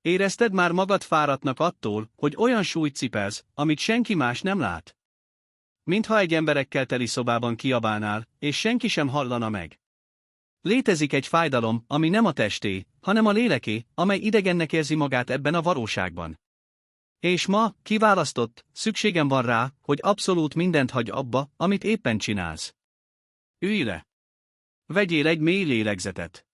Érezted már magad fáradtnak attól, hogy olyan súlyt cipelsz, amit senki más nem lát? Mintha egy emberekkel teli szobában kiabálnál, és senki sem hallana meg. Létezik egy fájdalom, ami nem a testé, hanem a léleké, amely idegennek érzi magát ebben a valóságban. És ma, kiválasztott, szükségem van rá, hogy abszolút mindent hagyj abba, amit éppen csinálsz. Ülj le! Vegyél egy mély lélegzetet.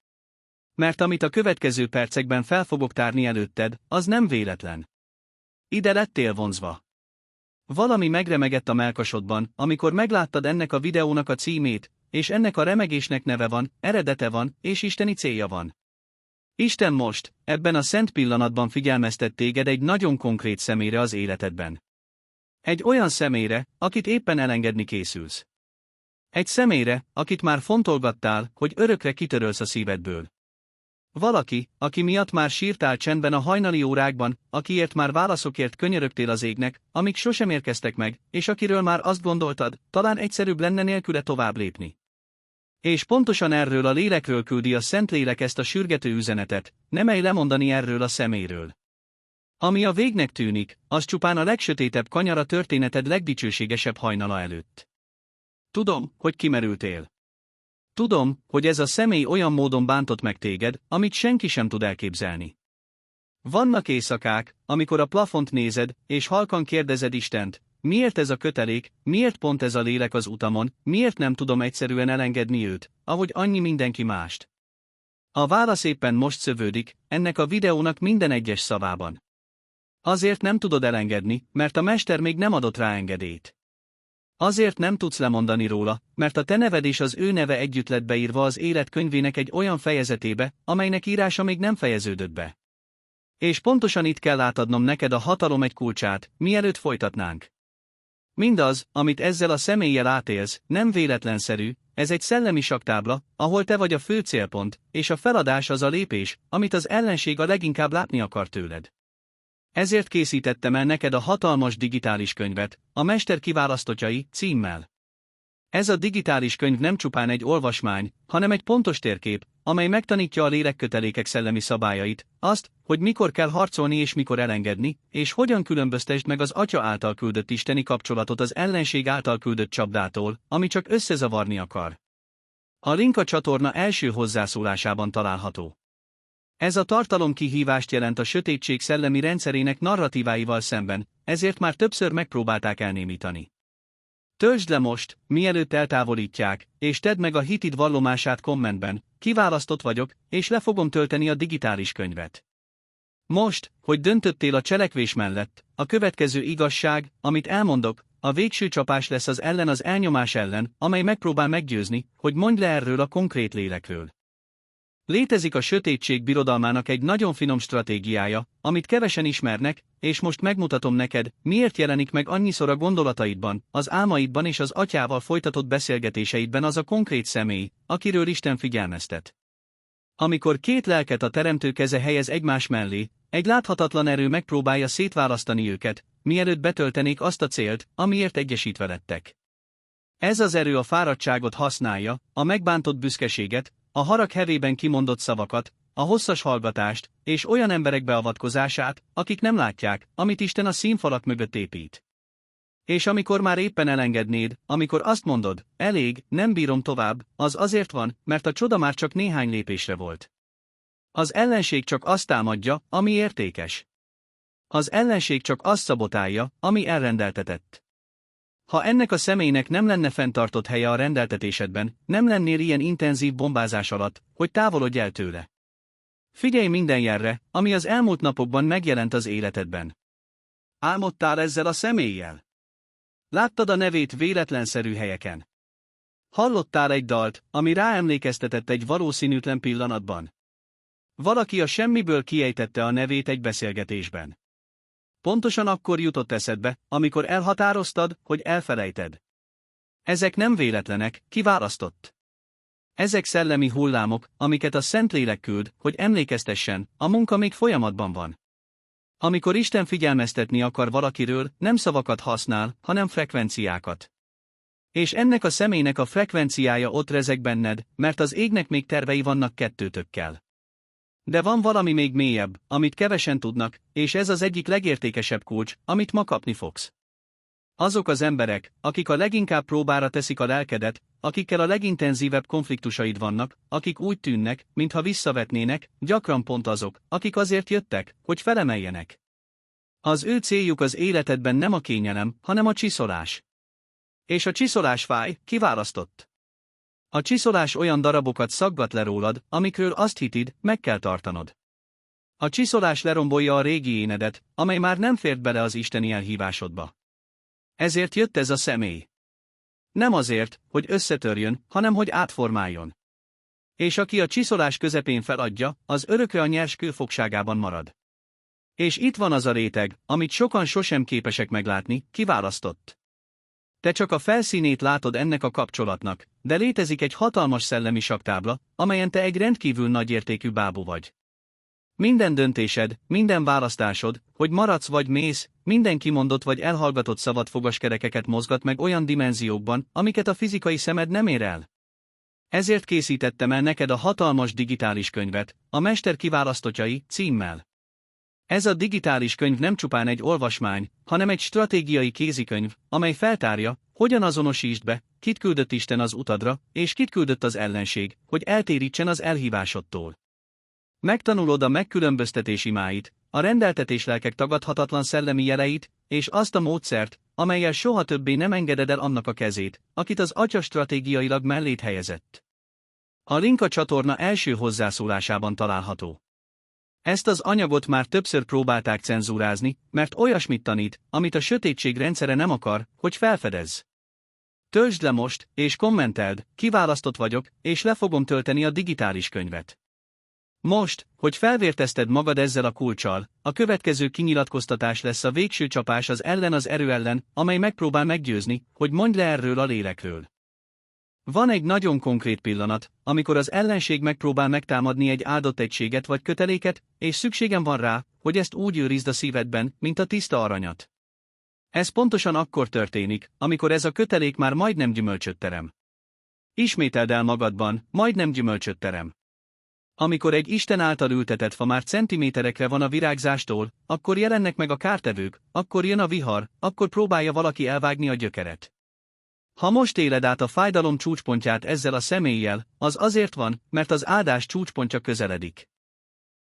Mert amit a következő percekben fel fogok tárni előtted, az nem véletlen. Ide lettél vonzva. Valami megremegett a mellkasodban, amikor megláttad ennek a videónak a címét, és ennek a remegésnek neve van, eredete van, és isteni célja van. Isten most, ebben a szent pillanatban figyelmeztet téged egy nagyon konkrét személyre az életedben. Egy olyan személyre, akit éppen elengedni készülsz. Egy személyre, akit már fontolgattál, hogy örökre kitörölsz a szívedből. Valaki, aki miatt már sírtál csendben a hajnali órákban, akiért már válaszokért könyörögtél az égnek, amik sosem érkeztek meg, és akiről már azt gondoltad, talán egyszerűbb lenne nélküle tovább lépni. És pontosan erről a lélekről küldi a Szentlélek ezt a sürgető üzenetet, ne merj lemondani erről a személyről. Ami a végnek tűnik, az csupán a legsötétebb kanyar a történeted legdicsőségesebb hajnala előtt. Tudom, hogy kimerültél. Tudom, hogy ez a személy olyan módon bántott meg téged, amit senki sem tud elképzelni. Vannak éjszakák, amikor a plafont nézed, és halkan kérdezed Istent, miért ez a kötelék, miért pont ez a lélek az utamon, miért nem tudom egyszerűen elengedni őt, ahogy annyi mindenki mást. A válasz éppen most szövődik, ennek a videónak minden egyes szavában. Azért nem tudod elengedni, mert a Mester még nem adott rá engedélyt. Azért nem tudsz lemondani róla, mert a te neved és az ő neve együtt lett beírva az élet könyvének egy olyan fejezetébe, amelynek írása még nem fejeződött be. És pontosan itt kell átadnom neked a hatalom egy kulcsát, mielőtt folytatnánk. Mindaz, amit ezzel a személlyel átélsz, nem véletlenszerű, ez egy szellemi saktábla, ahol te vagy a fő célpont, és a feladás az a lépés, amit az ellenség a leginkább látni akar tőled. Ezért készítettem el neked a hatalmas digitális könyvet, a Mester kiválasztottjai címmel. Ez a digitális könyv nem csupán egy olvasmány, hanem egy pontos térkép, amely megtanítja a lélekkötelékek szellemi szabályait, azt, hogy mikor kell harcolni és mikor elengedni, és hogyan különböztesd meg az Atya által küldött isteni kapcsolatot az ellenség által küldött csapdától, ami csak összezavarni akar. A link a csatorna első hozzászólásában található. Ez a tartalom kihívást jelent a sötétség szellemi rendszerének narratíváival szemben, ezért már többször megpróbálták elnémítani. Töltsd le most, mielőtt eltávolítják, és tedd meg a hitid vallomását kommentben, kiválasztott vagyok, és le fogom tölteni a digitális könyvet. Most, hogy döntöttél a cselekvés mellett, a következő igazság, amit elmondok, a végső csapás lesz az elnyomás ellen, amely megpróbál meggyőzni, hogy mondj le erről a konkrét lélekről. Létezik a sötétség birodalmának egy nagyon finom stratégiája, amit kevesen ismernek, és most megmutatom neked, miért jelenik meg annyiszor a gondolataidban, az álmaidban és az Atyával folytatott beszélgetéseidben az a konkrét személy, akiről Isten figyelmeztet. Amikor két lelket a Teremtő keze helyez egymás mellé, egy láthatatlan erő megpróbálja szétválasztani őket, mielőtt betöltenék azt a célt, amiért egyesítve lettek. Ez az erő a fáradtságot használja, a megbántott büszkeséget, a harag hevében kimondott szavakat, a hosszas hallgatást, és olyan emberek beavatkozását, akik nem látják, amit Isten a színfalak mögött épít. És amikor már éppen elengednéd, amikor azt mondod, elég, nem bírom tovább, az azért van, mert a csoda már csak néhány lépésre volt. Az ellenség csak azt támadja, ami értékes. Az ellenség csak azt szabotálja, ami elrendeltetett. Ha ennek a személynek nem lenne fenntartott helye a rendeltetésedben, nem lennél ilyen intenzív bombázás alatt, hogy távolodj el tőle. Figyelj minden jelre, ami az elmúlt napokban megjelent az életedben. Álmodtál ezzel a személlyel? Láttad a nevét véletlenszerű helyeken? Hallottál egy dalt, ami ráemlékeztetett egy valószínűtlen pillanatban? Valaki a semmiből kiejtette a nevét egy beszélgetésben. Pontosan akkor jutott eszedbe, amikor elhatároztad, hogy elfelejted. Ezek nem véletlenek, kiválasztott. Ezek szellemi hullámok, amiket a Szentlélek küld, hogy emlékeztessen, a munka még folyamatban van. Amikor Isten figyelmeztetni akar valakiről, nem szavakat használ, hanem frekvenciákat. És ennek a személynek a frekvenciája ott rezeg benned, mert az égnek még tervei vannak kettőtökkel. De van valami még mélyebb, amit kevesen tudnak, és ez az egyik legértékesebb kulcs, amit ma kapni fogsz. Azok az emberek, akik a leginkább próbára teszik a lelkedet, akikkel a legintenzívebb konfliktusaid vannak, akik úgy tűnnek, mintha visszavetnének, gyakran pont azok, akik azért jöttek, hogy felemeljenek. Az ő céljuk az életedben nem a kényelem, hanem a csiszolás. És a csiszolás fáj, kiválasztott. A csiszolás olyan darabokat szaggat le rólad, amikről azt hitid, meg kell tartanod. A csiszolás lerombolja a régi énedet, amely már nem fért bele az isteni elhívásodba. Ezért jött ez a személy. Nem azért, hogy összetörjön, hanem hogy átformáljon. És aki a csiszolás közepén feladja, az örökre a nyers kő fogságában marad. És itt van az a réteg, amit sokan sosem képesek meglátni, kiválasztott. Te csak a felszínét látod ennek a kapcsolatnak, de létezik egy hatalmas szellemi saktábla, amelyen te egy rendkívül nagyértékű bábú vagy. Minden döntésed, minden választásod, hogy maradsz vagy mész, minden kimondott vagy elhallgatott szavad fogaskerekeket mozgat meg olyan dimenziókban, amiket a fizikai szemed nem ér el. Ezért készítettem el neked a hatalmas digitális könyvet, a Mester kiválasztottjai címmel. Ez a digitális könyv nem csupán egy olvasmány, hanem egy stratégiai kézikönyv, amely feltárja, hogyan azonosítsd be, kit küldött Isten az utadra, és kit küldött az ellenség, hogy eltérítsen az elhívásodtól. Megtanulod a megkülönböztetés imáit, a rendeltetés lelkek tagadhatatlan szellemi jeleit, és azt a módszert, amellyel soha többé nem engeded el annak a kezét, akit az Atya stratégiailag mellét helyezett. A link a csatorna első hozzászólásában található. Ezt az anyagot már többször próbálták cenzúrázni, mert olyasmit tanít, amit a sötétség rendszere nem akar, hogy felfedezz. Töltsd le most, és kommenteld, kiválasztott vagyok, és le fogom tölteni a digitális könyvet. Most, hogy felvértezted magad ezzel a kulccsal, a következő kinyilatkoztatás lesz a végső csapás az erő ellen, amely megpróbál meggyőzni, hogy mondj le erről a lélekről. Van egy nagyon konkrét pillanat, amikor az ellenség megpróbál megtámadni egy áldott egységet vagy köteléket, és szükségem van rá, hogy ezt úgy őrizd a szívedben, mint a tiszta aranyat. Ez pontosan akkor történik, amikor ez a kötelék már majdnem gyümölcsöt terem. Ismételd el magadban, majdnem gyümölcsöt terem. Amikor egy Isten által ültetett fa már centiméterekre van a virágzástól, akkor jelennek meg a kártevők, akkor jön a vihar, akkor próbálja valaki elvágni a gyökeret. Ha most éled át a fájdalom csúcspontját ezzel a személlyel, az azért van, mert az áldás csúcspontja közeledik.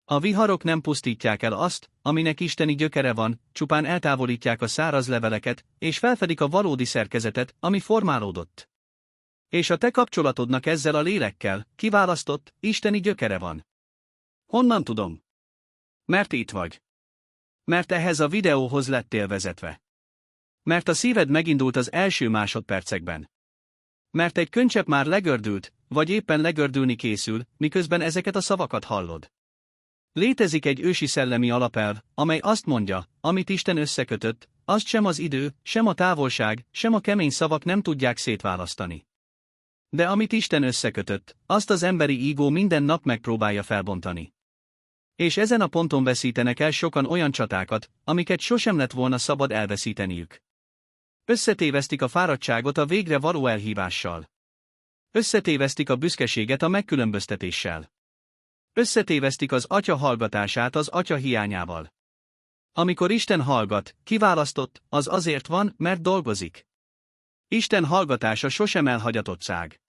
A viharok nem pusztítják el azt, aminek isteni gyökere van, csupán eltávolítják a száraz leveleket, és felfedik a valódi szerkezetet, ami formálódott. És a te kapcsolatodnak ezzel a lélekkel, kiválasztott, isteni gyökere van. Honnan tudom? Mert itt vagy. Mert ehhez a videóhoz lettél vezetve. Mert a szíved megindult az első másodpercekben. Mert egy könycsepp már legördült, vagy éppen legördülni készül, miközben ezeket a szavakat hallod. Létezik egy ősi szellemi alapelv, amely azt mondja, amit Isten összekötött, azt sem az idő, sem a távolság, sem a kemény szavak nem tudják szétválasztani. De amit Isten összekötött, azt az emberi ego minden nap megpróbálja felbontani. És ezen a ponton veszítenek el sokan olyan csatákat, amiket sosem lett volna szabad elveszíteniük. Összetévesztik a fáradtságot a végre való elhívással. Összetévesztik a büszkeséget a megkülönböztetéssel. Összetévesztik az Atya hallgatását az Atya hiányával. Amikor Isten hallgat, kiválasztott, az azért van, mert dolgozik. Isten hallgatása sosem elhagyatottság.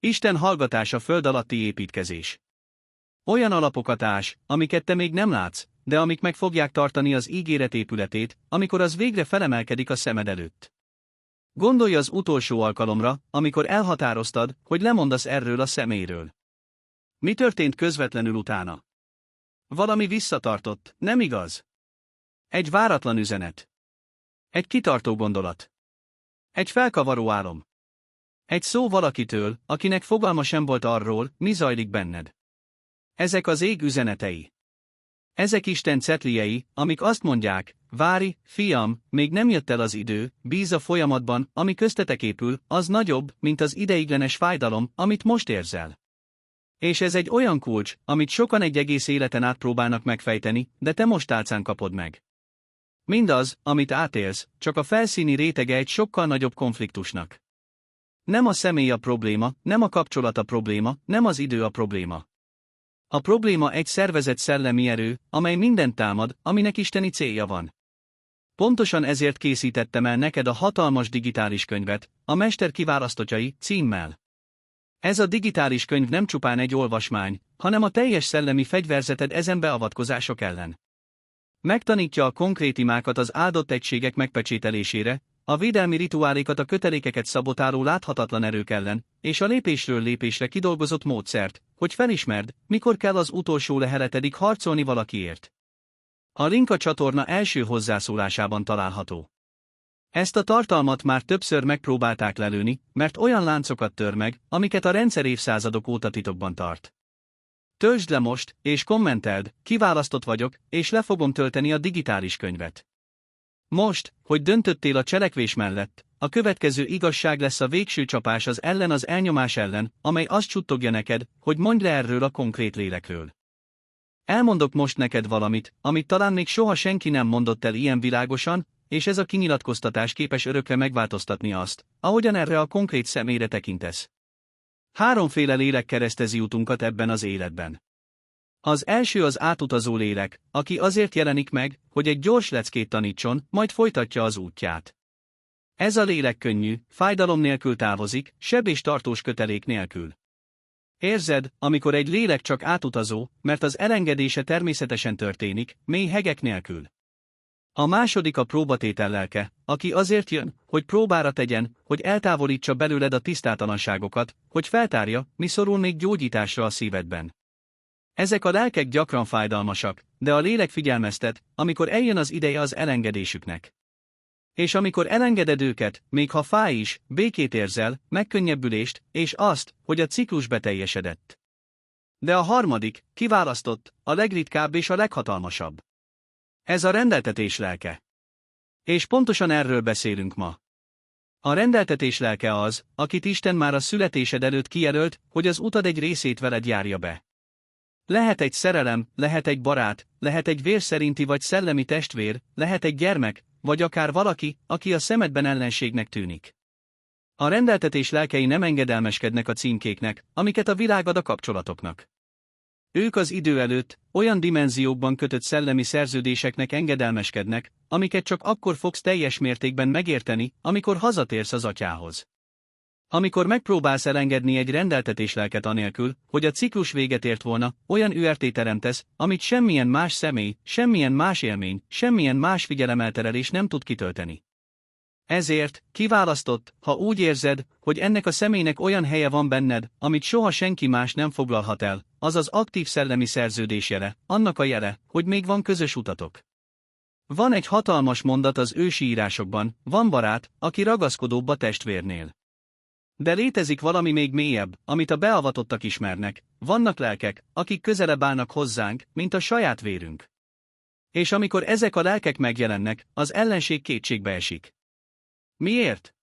Isten hallgatása föld alatti építkezés. Olyan alapokat ás, amiket te még nem látsz, de amik meg fogják tartani az ígéret épületét, amikor az végre felemelkedik a szemed előtt. Gondolj az utolsó alkalomra, amikor elhatároztad, hogy lemondasz erről a személyről. Mi történt közvetlenül utána? Valami visszatartott, nem igaz? Egy váratlan üzenet. Egy kitartó gondolat. Egy felkavaró álom. Egy szó valakitől, akinek fogalma sem volt arról, mi zajlik benned. Ezek az ég üzenetei. Ezek Isten cetliei, amik azt mondják, várj, fiam, még nem jött el az idő, bíz a folyamatban, ami köztetek épül, az nagyobb, mint az ideiglenes fájdalom, amit most érzel. És ez egy olyan kulcs, amit sokan egy egész életen át próbálnak megfejteni, de te most tálcán kapod meg. Mindaz, amit átélsz, csak a felszíni rétege egy sokkal nagyobb konfliktusnak. Nem a személy a probléma, nem a kapcsolat a probléma, nem az idő a probléma. A probléma egy szervezett szellemi erő, amely mindent támad, aminek isteni célja van. Pontosan ezért készítettem el neked a hatalmas digitális könyvet, a Mester kiválasztottjai címmel. Ez a digitális könyv nem csupán egy olvasmány, hanem a teljes szellemi fegyverzeted ezen beavatkozások ellen. Megtanítja a konkrét imákat az áldott egységek megpecsételésére, a védelmi rituálékat a kötelékeket szabotáló láthatatlan erők ellen, és a lépésről lépésre kidolgozott módszert, hogy felismerd, mikor kell az utolsó leheletedig harcolni valakiért. A link a csatorna első hozzászólásában található. Ezt a tartalmat már többször megpróbálták lelőni, mert olyan láncokat tör meg, amiket a rendszer évszázadok óta titokban tart. Töltsd le most, és kommenteld, kiválasztott vagyok, és le fogom tölteni a digitális könyvet. Most, hogy döntöttél a cselekvés mellett, a következő igazság lesz a végső csapás az elnyomás ellen, amely azt suttogja neked, hogy mondd le erről a konkrét lélekről. Elmondok most neked valamit, amit talán még soha senki nem mondott el ilyen világosan, és ez a kinyilatkoztatás képes örökre megváltoztatni azt, ahogyan erre a konkrét személyre tekintesz. Háromféle lélek keresztezi utunkat ebben az életben. Az első az átutazó lélek, aki azért jelenik meg, hogy egy gyors leckét tanítson, majd folytatja az útját. Ez a lélek könnyű, fájdalom nélkül távozik, seb és tartós kötelék nélkül. Érzed, amikor egy lélek csak átutazó, mert az elengedése természetesen történik, mély hegek nélkül. A második a próbatétel lelke, aki azért jön, hogy próbára tegyen, hogy eltávolítsa belőled a tisztátalanságokat, hogy feltárja, mi szorul még gyógyításra a szívedben. Ezek a lelkek gyakran fájdalmasak, de a lélek figyelmeztet, amikor eljön az ideje az elengedésüknek. És amikor elengeded őket, még ha fáj is, békét érzel, megkönnyebbülést, és azt, hogy a ciklus beteljesedett. De a harmadik, kiválasztott, a legritkább és a leghatalmasabb. Ez a rendeltetés lelke. És pontosan erről beszélünk ma. A rendeltetés lelke az, akit Isten már a születésed előtt kijelölt, hogy az utad egy részét veled járja be. Lehet egy szerelem, lehet egy barát, lehet egy vér szerinti vagy szellemi testvér, lehet egy gyermek, vagy akár valaki, aki a szemedben ellenségnek tűnik. A rendeltetés lelkei nem engedelmeskednek a címkéknek, amiket a világ ad a kapcsolatoknak. Ők az idő előtt, olyan dimenziókban kötött szellemi szerződéseknek engedelmeskednek, amiket csak akkor fogsz teljes mértékben megérteni, amikor hazatérsz az atyához. Amikor megpróbálsz elengedni egy rendeltetés lelket anélkül, hogy a ciklus véget ért volna, olyan URT teremtesz, amit semmilyen más személy, semmilyen más élmény, semmilyen más figyelemelterelés nem tud kitölteni. Ezért, kiválasztott, ha úgy érzed, hogy ennek a személynek olyan helye van benned, amit soha senki más nem foglalhat el, az az aktív szellemi szerződés jele, annak a jele, hogy még van közös utatok. Van egy hatalmas mondat az ősi írásokban, van barát, aki ragaszkodóbb a testvérnél. De létezik valami még mélyebb, amit a beavatottak ismernek, vannak lelkek, akik közelebb állnak hozzánk, mint a saját vérünk. És amikor ezek a lelkek megjelennek, az ellenség kétségbe esik. Miért?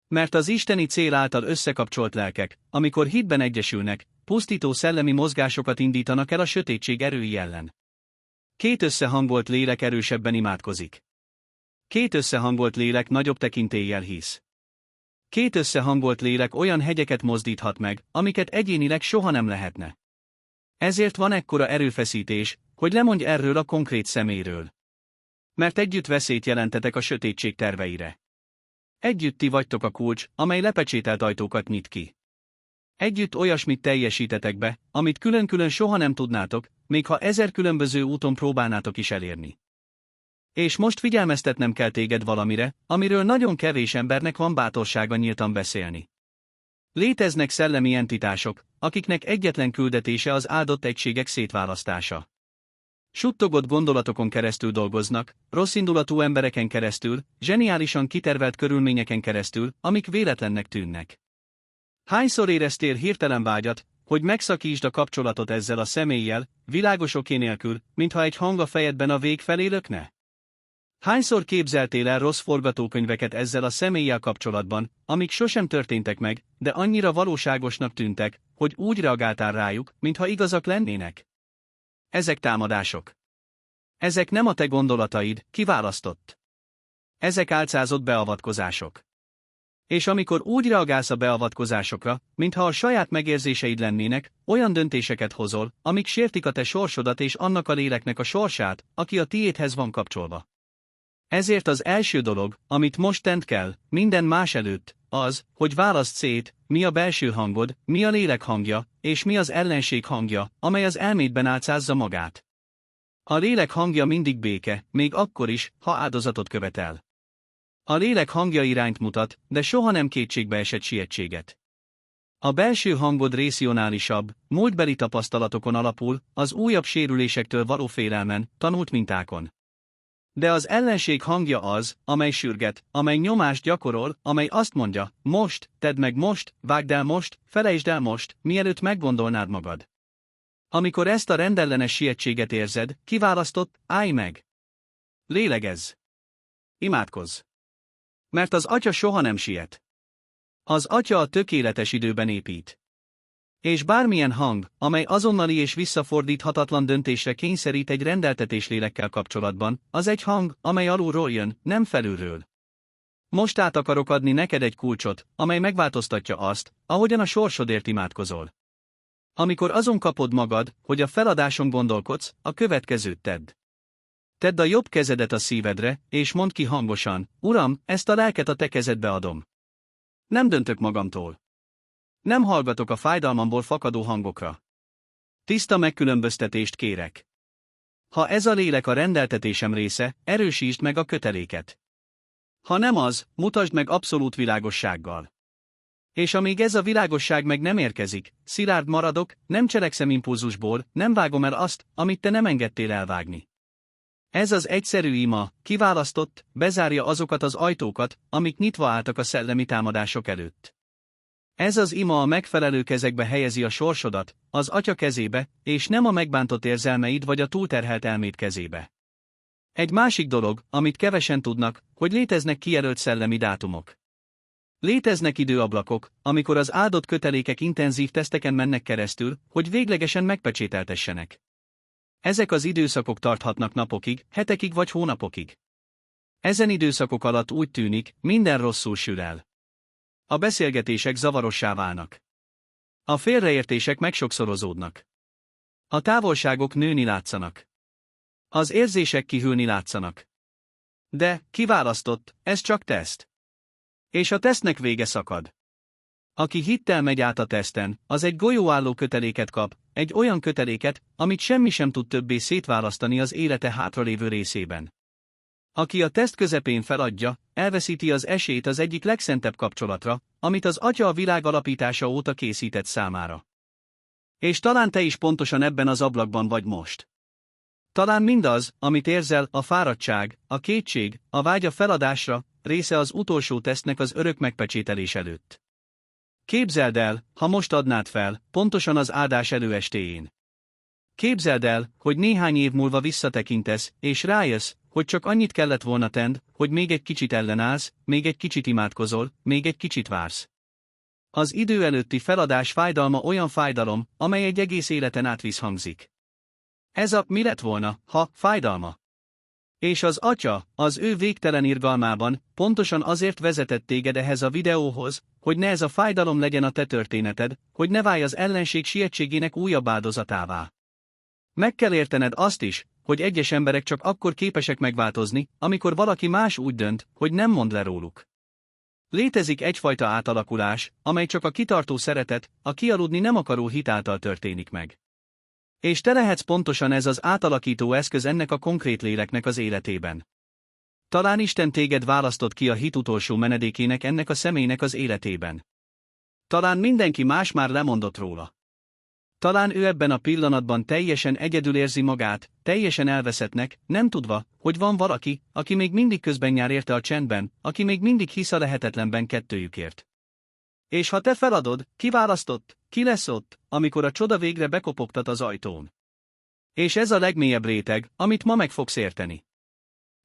Mert az isteni cél által összekapcsolt lelkek, amikor hitben egyesülnek, pusztító szellemi mozgásokat indítanak el a sötétség erői ellen. Két összehangolt lélek erősebben imádkozik. Két összehangolt lélek nagyobb tekintéllyel hisz. Két összehangolt lélek olyan hegyeket mozdíthat meg, amiket egyénileg soha nem lehetne. Ezért van ekkora erőfeszítés, hogy lemondj erről a konkrét személyről. Mert együtt veszélyt jelentetek a sötétség terveire. Együtt ti vagytok a kulcs, amely lepecsételt ajtókat nyit ki. Együtt olyasmit teljesítetek be, amit külön-külön soha nem tudnátok, még ha 1000 különböző úton próbálnátok is elérni. És most figyelmeztetnem kell téged valamire, amiről nagyon kevés embernek van bátorsága nyíltan beszélni. Léteznek szellemi entitások, akiknek egyetlen küldetése az áldott egységek szétválasztása. Suttogott gondolatokon keresztül dolgoznak, rosszindulatú embereken keresztül, zseniálisan kitervelt körülményeken keresztül, amik véletlennek tűnnek. Hányszor éreztél hirtelen vágyat, hogy megszakítsd a kapcsolatot ezzel a személlyel, világos oké nélkül, mintha egy hang a fejedben a vég felé lökne? Hányszor képzeltél el rossz forgatókönyveket ezzel a személlyel kapcsolatban, amik sosem történtek meg, de annyira valóságosnak tűntek, hogy úgy reagáltál rájuk, mintha igazak lennének? Ezek támadások. Ezek nem a te gondolataid, kiválasztott. Ezek álcázott beavatkozások. És amikor úgy reagálsz a beavatkozásokra, mintha a saját megérzéseid lennének, olyan döntéseket hozol, amik sértik a te sorsodat és annak a léleknek a sorsát, aki a tiédhez van kapcsolva. Ezért az első dolog, amit most tenned kell, minden más előtt, az, hogy válaszd szét, mi a belső hangod, mi a lélek hangja, és mi az ellenség hangja, amely az elmédben álcázza magát. A lélek hangja mindig béke, még akkor is, ha áldozatot követel. A lélek hangja irányt mutat, de soha nem kétségbe esett sietséget. A belső hangod racionálisabb, múltbeli tapasztalatokon alapul, az újabb sérülésektől való félelmen, tanult mintákon. De az ellenség hangja az, amely sürget, amely nyomást gyakorol, amely azt mondja, most, tedd meg most, vágd el most, felejtsd el most, mielőtt meggondolnád magad. Amikor ezt a rendellenes sietséget érzed, kiválasztott, állj meg. Lélegezz. Imádkozz. Mert az Atya soha nem siet. Az Atya a tökéletes időben épít. És bármilyen hang, amely azonnali és visszafordíthatatlan döntésre kényszerít egy rendeltetés lélekkel kapcsolatban, az egy hang, amely alulról jön, nem felülről. Most át akarok adni neked egy kulcsot, amely megváltoztatja azt, ahogyan a sorsodért imádkozol. Amikor azon kapod magad, hogy a feladáson gondolkodsz, a következőt tedd. Tedd a jobb kezedet a szívedre, és mondd ki hangosan, Uram, ezt a lelket a te kezedbe adom. Nem döntök magamtól. Nem hallgatok a fájdalmamból fakadó hangokra. Tiszta megkülönböztetést kérek. Ha ez a lélek a rendeltetésem része, erősítsd meg a köteléket. Ha nem az, mutasd meg abszolút világossággal. És amíg ez a világosság meg nem érkezik, szilárd maradok, nem cselekszem impulzusból, nem vágom el azt, amit te nem engedtél elvágni. Ez az egyszerű ima, kiválasztott, bezárja azokat az ajtókat, amik nyitva álltak a szellemi támadások előtt. Ez az ima a megfelelő kezekbe helyezi a sorsodat, az Atya kezébe, és nem a megbántott érzelmeid vagy a túlterhelt elméd kezébe. Egy másik dolog, amit kevesen tudnak, hogy léteznek kijelölt szellemi dátumok. Léteznek időablakok, amikor az áldott kötelékek intenzív teszteken mennek keresztül, hogy véglegesen megpecsételtessenek. Ezek az időszakok tarthatnak napokig, hetekig vagy hónapokig. Ezen időszakok alatt úgy tűnik, minden rosszul sül el. A beszélgetések zavarossá válnak. A félreértések megsokszorozódnak. A távolságok nőni látszanak. Az érzések kihűlni látszanak. De, kiválasztott, ez csak teszt. És a tesztnek vége szakad. Aki hittel megy át a teszten, az egy golyóálló köteléket kap, egy olyan köteléket, amit semmi sem tud többé szétválasztani az élete hátralévő részében. Aki a teszt közepén feladja, elveszíti az esélyt az egyik legszentebb kapcsolatra, amit az Atya a világ alapítása óta készített számára. És talán te is pontosan ebben az ablakban vagy most. Talán mindaz, amit érzel, a fáradtság, a kétség, a vágy a feladásra, része az utolsó tesztnek az örök megpecsételés előtt. Képzeld el, ha most adnád fel, pontosan az áldás előestéjén. Képzeld el, hogy néhány év múlva visszatekintesz, és rájössz, hogy csak annyit kellett volna tenned, hogy még egy kicsit ellenállsz, még egy kicsit imádkozol, még egy kicsit vársz. Az idő előtti feladás fájdalma olyan fájdalom, amely egy egész életen át visszhangzik. Ez a mi lett volna, ha fájdalma. És az Atya, az ő végtelen irgalmában, pontosan azért vezetett téged ehhez a videóhoz, hogy ne ez a fájdalom legyen a te történeted, hogy ne válj az ellenség sietségének újabb áldozatává. Meg kell értened azt is, hogy egyes emberek csak akkor képesek megváltozni, amikor valaki más úgy dönt, hogy nem mond le róluk. Létezik egyfajta átalakulás, amely csak a kitartó szeretet, a kialudni nem akaró hit által történik meg. És te lehetsz pontosan ez az átalakító eszköz ennek a konkrét léleknek az életében. Talán Isten téged választott ki a hit utolsó menedékének ennek a személynek az életében. Talán mindenki más már lemondott róla. Talán ő ebben a pillanatban teljesen egyedül érzi magát, teljesen elveszettnek, nem tudva, hogy van valaki, aki még mindig közben jár érte a csendben, aki még mindig hisz a lehetetlenben kettőjükért. És ha te feladod, kiválasztott, ki lesz ott, amikor a csoda végre bekopogtat az ajtón. És ez a legmélyebb réteg, amit ma meg fogsz érteni.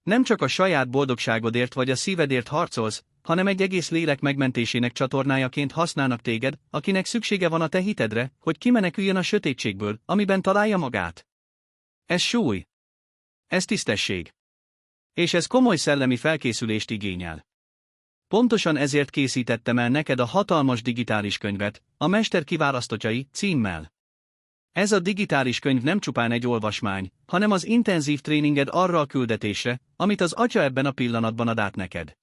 Nem csak a saját boldogságodért vagy a szívedért harcolsz, hanem egy egész lélek megmentésének csatornájaként használnak téged, akinek szüksége van a te hitedre, hogy kimeneküljön a sötétségből, amiben találja magát. Ez súly. Ez tisztesség. És ez komoly szellemi felkészülést igényel. Pontosan ezért készítettem el neked a hatalmas digitális könyvet, a Mester kiválasztottjai címmel. Ez a digitális könyv nem csupán egy olvasmány, hanem az intenzív tréninged arra a küldetésre, amit az Atya ebben a pillanatban ad át neked.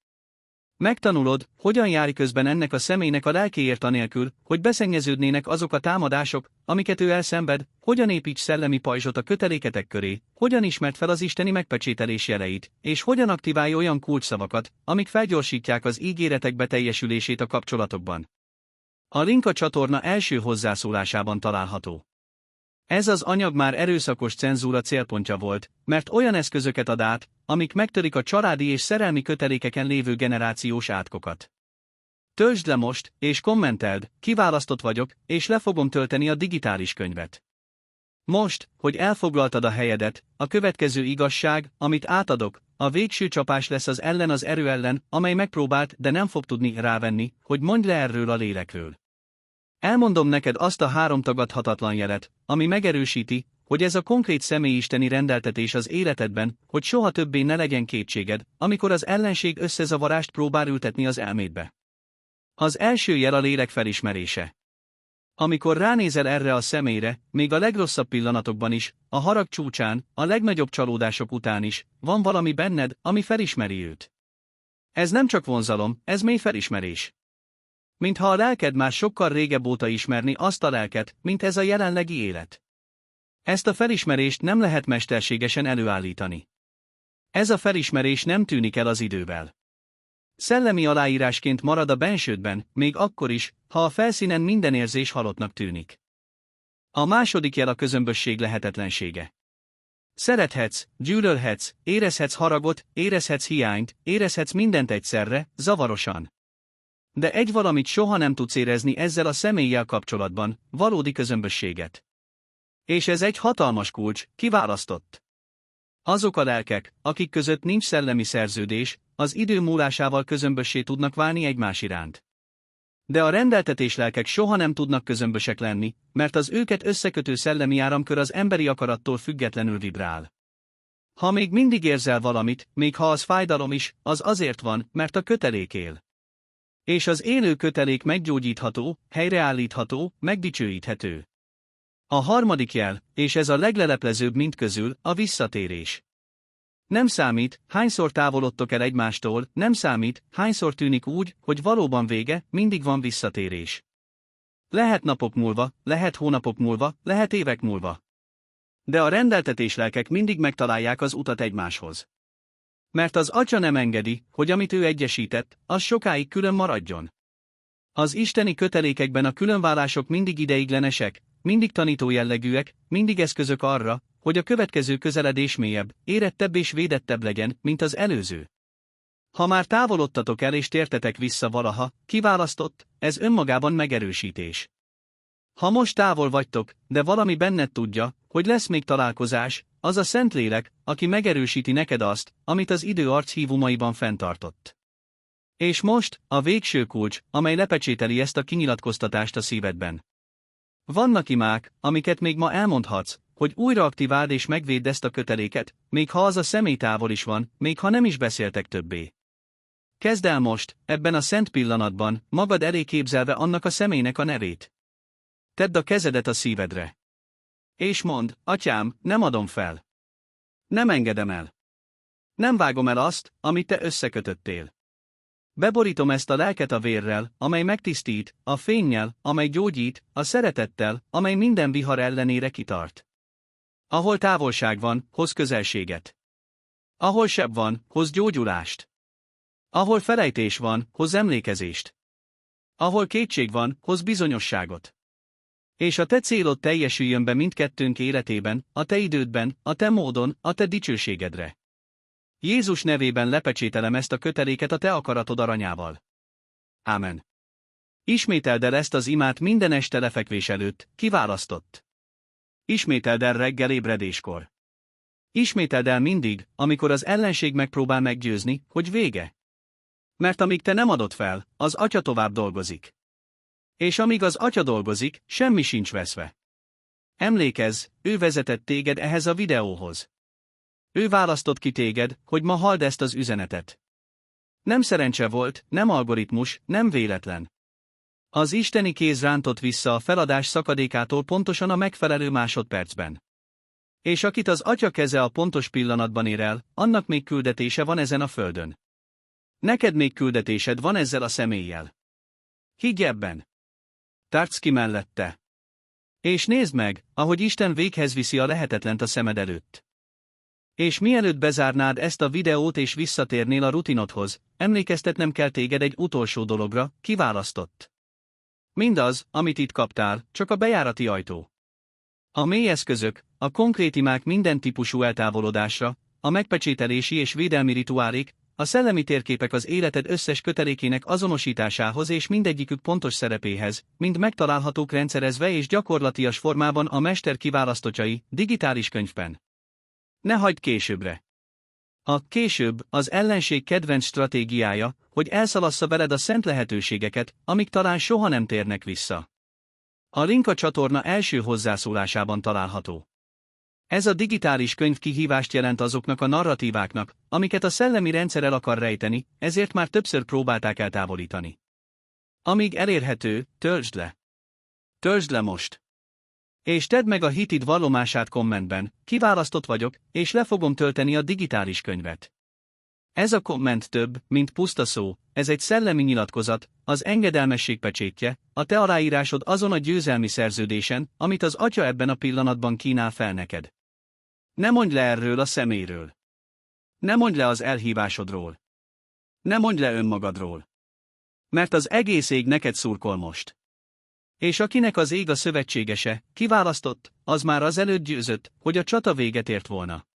Megtanulod, hogyan járj közben ennek a személynek a lelkéért anélkül, hogy beszennyeződnének azok a támadások, amiket ő elszenved, hogyan építs szellemi pajzsot a köteléketek köré, hogyan ismerd fel az isteni megpecsételés jeleit, és hogyan aktiválj olyan kulcsszavakat, amik felgyorsítják az ígéretek beteljesülését a kapcsolatokban. A link a csatorna első hozzászólásában található. Ez az anyag már erőszakos cenzúra célpontja volt, mert olyan eszközöket ad át, amik megtörik a családi és szerelmi kötelékeken lévő generációs átkokat. Töltsd le most, és kommenteld, kiválasztott vagyok, és le fogom tölteni a digitális könyvet. Most, hogy elfoglaltad a helyedet, a következő igazság, amit átadok, a végső csapás lesz az erő ellen, amely megpróbált, de nem fog tudni rávenni, hogy mondj le erről a lélekről. Elmondom neked azt a 3 tagadhatatlan jelet, ami megerősíti, hogy ez a konkrét személyisteni rendeltetés az életedben, hogy soha többé ne legyen kétséged, amikor az ellenség összezavarást próbál ültetni az elmédbe. Az első jel a lélek felismerése. Amikor ránézel erre a személyre, még a legrosszabb pillanatokban is, a harag csúcsán, a legnagyobb csalódások után is, van valami benned, ami felismeri őt. Ez nem csak vonzalom, ez mély felismerés. Mintha a lelked már sokkal régebb óta ismerni azt a lelket, mint ez a jelenlegi élet. Ezt a felismerést nem lehet mesterségesen előállítani. Ez a felismerés nem tűnik el az idővel. Szellemi aláírásként marad a bensődben, még akkor is, ha a felszínen minden érzés halottnak tűnik. A második jel a közömbösség lehetetlensége. Szerethetsz, gyűlölhetsz, érezhetsz haragot, érezhetsz hiányt, érezhetsz mindent egyszerre, zavarosan. De egy valamit soha nem tudsz érezni ezzel a személlyel kapcsolatban, valódi közömbösséget. És ez egy hatalmas kulcs, kiválasztott. Azok a lelkek, akik között nincs szellemi szerződés, az idő múlásával közömbössé tudnak válni egymás iránt. De a rendeltetés lelkek soha nem tudnak közömbösek lenni, mert az őket összekötő szellemi áramkör az emberi akarattól függetlenül vibrál. Ha még mindig érzel valamit, még ha az fájdalom is, az azért van, mert a kötelék él. És az élő kötelék meggyógyítható, helyreállítható, megdicsőíthető. A harmadik jel, és ez a legleleplezőbb mind közül, a visszatérés. Nem számít, hányszor távolodtok el egymástól, nem számít, hányszor tűnik úgy, hogy valóban vége, mindig van visszatérés. Lehet napok múlva, lehet hónapok múlva, lehet évek múlva. De a rendeltetés lelkek mindig megtalálják az utat egymáshoz. Mert az Atya nem engedi, hogy amit ő egyesített, az sokáig külön maradjon. Az isteni kötelékekben a különválások mindig ideiglenesek, mindig tanító jellegűek, mindig eszközök arra, hogy a következő közeledés mélyebb, érettebb és védettebb legyen, mint az előző. Ha már távolodtatok el és tértetek vissza valaha, kiválasztott, ez önmagában megerősítés. Ha most távol vagytok, de valami benned tudja, hogy lesz még találkozás, az a Szentlélek, aki megerősíti neked azt, amit az idő archívumaiban fenntartott. És most, a végső kulcs, amely lepecsételi ezt a kinyilatkoztatást a szívedben. Vannak imák, amiket még ma elmondhatsz, hogy újra aktiváld és megvédd ezt a köteléket, még ha az a személy távol is van, még ha nem is beszéltek többé. Kezd el most, ebben a szent pillanatban, magad elé képzelve annak a személynek a nevét. Tedd a kezedet a szívedre. És mondd, Atyám, nem adom fel. Nem engedem el. Nem vágom el azt, amit te összekötöttél. Beborítom ezt a lelket a vérrel, amely megtisztít, a fénnyel, amely gyógyít, a szeretettel, amely minden vihar ellenére kitart. Ahol távolság van, hoz közelséget. Ahol seb van, hoz gyógyulást. Ahol felejtés van, hoz emlékezést. Ahol kétség van, hoz bizonyosságot. És a te célod teljesüljön be mindkettőnk életében, a te idődben, a te módon, a te dicsőségedre. Jézus nevében lepecsételem ezt a köteléket a te akaratod aranyával. Ámen. Ismételd el ezt az imát minden este lefekvés előtt, kiválasztott. Ismételd el reggel ébredéskor. Ismételd el mindig, amikor az ellenség megpróbál meggyőzni, hogy vége. Mert amíg te nem adod fel, az Atya tovább dolgozik. És amíg az Atya dolgozik, semmi sincs veszve. Emlékezz, ő vezetett téged ehhez a videóhoz. Ő választott ki téged, hogy ma halld ezt az üzenetet. Nem szerencse volt, nem algoritmus, nem véletlen. Az isteni kéz rántott vissza a feladás szakadékától pontosan a megfelelő másodpercben. És akit az Atya keze a pontos pillanatban ér el, annak még küldetése van ezen a földön. Neked még küldetésed van ezzel a személlyel. Higgy ebben. Tarts ki mellette. És nézd meg, ahogy Isten véghez viszi a lehetetlent a szemed előtt. És mielőtt bezárnád ezt a videót és visszatérnél a rutinodhoz, emlékeztetnem kell téged egy utolsó dologra, kiválasztott. Mindaz, amit itt kaptál, csak a bejárati ajtó. A mély eszközök, a konkrét imák minden típusú eltávolodásra, a megpecsételési és védelmi rituálék, a szellemi térképek az életed összes kötelékének azonosításához és mindegyikük pontos szerepéhez, mind megtalálhatók rendszerezve és gyakorlatias formában a mester kiválasztottjai, digitális könyvben. Ne hagyd későbbre. A később az ellenség kedvenc stratégiája, hogy elszalassza veled a szent lehetőségeket, amik talán soha nem térnek vissza. A link a csatorna első hozzászólásában található. Ez a digitális könyv kihívást jelent azoknak a narratíváknak, amiket a szellemi rendszer el akar rejteni, ezért már többször próbálták eltávolítani. Amíg elérhető, töltsd le. Töltsd le most. És tedd meg a hitid vallomását kommentben, kiválasztott vagyok, és le fogom tölteni a digitális könyvet. Ez a komment több, mint puszta szó, ez egy szellemi nyilatkozat, az engedelmesség pecsétje, a te aláírásod azon a győzelmi szerződésen, amit az Atya ebben a pillanatban kínál fel neked. Ne mondj le erről a személyről. Ne mondj le az elhívásodról. Ne mondj le önmagadról. Mert az egész ég neked szurkol most. És akinek az ég a szövetségese, kiválasztott, az már azelőtt győzött, hogy a csata véget ért volna.